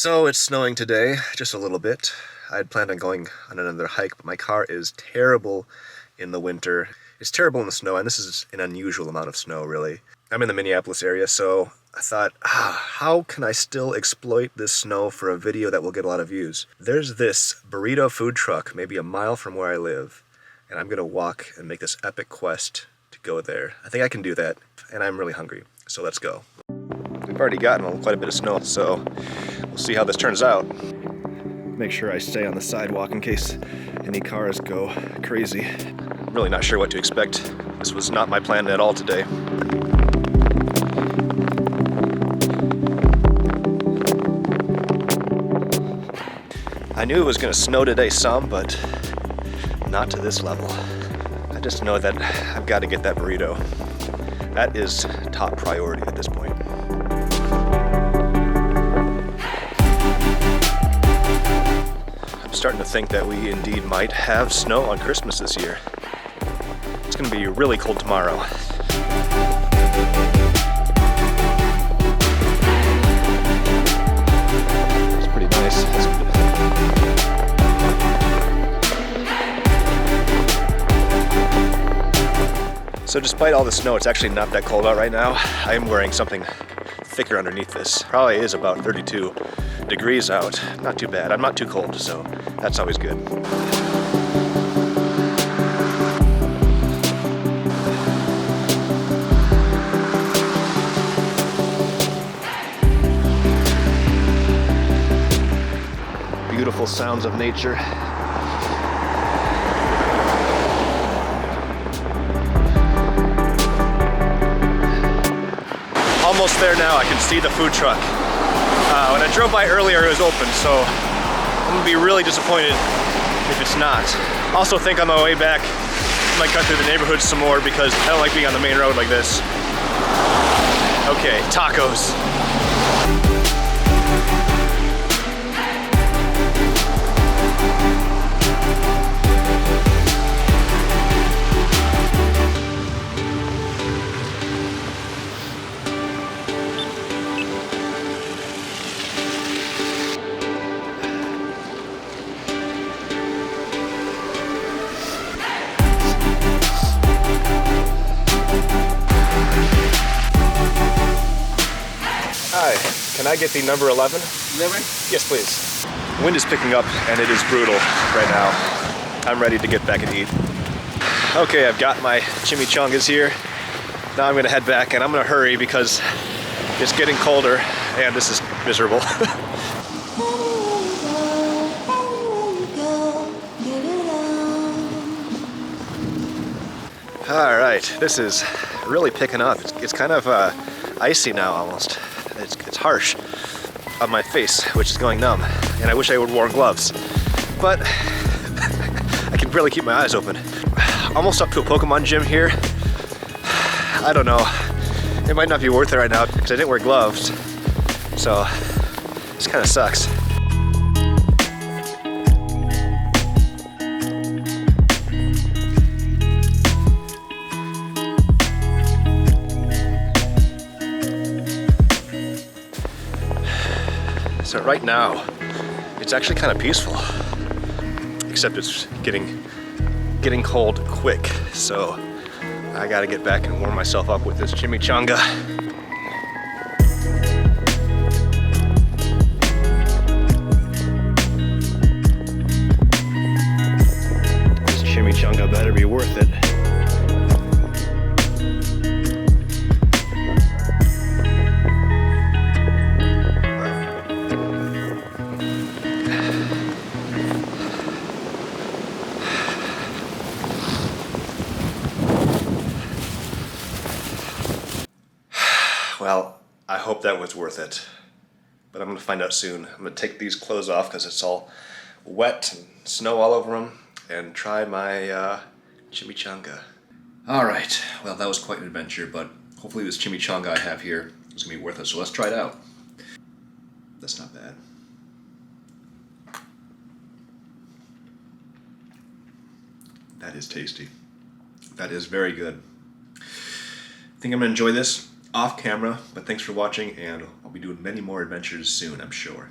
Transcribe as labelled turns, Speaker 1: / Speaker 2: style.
Speaker 1: So it's snowing today, just a little bit. I had planned on going on another hike, but my car is terrible in the winter. It's terrible in the snow, and this is an unusual amount of snow, really. I'm in the Minneapolis area, so I thought, how can I still exploit this snow for a video that will get a lot of views? There's this burrito food truck, maybe a mile from where I live, and I'm gonna walk and make this epic quest to go there. I think I can do that, and I'm really hungry, so let's go. We've already gotten quite a bit of snow, so we'll see how this turns out. Make sure I stay on the sidewalk in case any cars go crazy. I'm really not sure what to expect. This was not my plan at all today. I knew it was gonna snow today some, but not to this level. I just know that I've got to get that burrito. That is top priority at this point. I'm starting to think that we indeed might have snow on Christmas this year. It's gonna be really cold tomorrow. It's pretty nice. So despite all the snow, it's actually not that cold out right now. I am wearing something thicker underneath this. Probably is about 32 degrees out. Not too bad. I'm not too cold, so that's always good. Beautiful sounds of nature. Almost there now. I can see the food truck. When I drove by earlier, it was open, so I'm gonna be really disappointed if it's not. Also think on my way back, I might cut through the neighborhood some more because I don't like being on the main road like this. Okay, tacos. Hi, can I get the number 11?
Speaker 2: 11?
Speaker 1: Yes, please. Wind is picking up and it is brutal right now. I'm ready to get back and eat. Okay, I've got my chimichangas here. Now I'm gonna head back and I'm gonna hurry because it's getting colder and this is miserable. All right, this is really picking up. It's kind of icy now almost. It's harsh on my face, which is going numb. And I wish I would have worn gloves, but I can barely keep my eyes open. Almost up to a Pokemon gym here. I don't know. It might not be worth it right now because I didn't wear gloves. So this kind of sucks. So right now, it's actually kind of peaceful, except it's getting cold quick. So I gotta get back and warm myself up with this chimichanga. This chimichanga better be worth it. Well, I hope that was worth it, but I'm gonna find out soon. I'm gonna take these clothes off because it's all wet and snow all over them, and try my chimichanga. All right, well, that was quite an adventure, but hopefully this chimichanga I have here is gonna be worth it, so let's try it out. That's not bad. That is tasty. That is very good. I think I'm gonna enjoy this off camera, but thanks for watching, and I'll be doing many more adventures soon, I'm sure.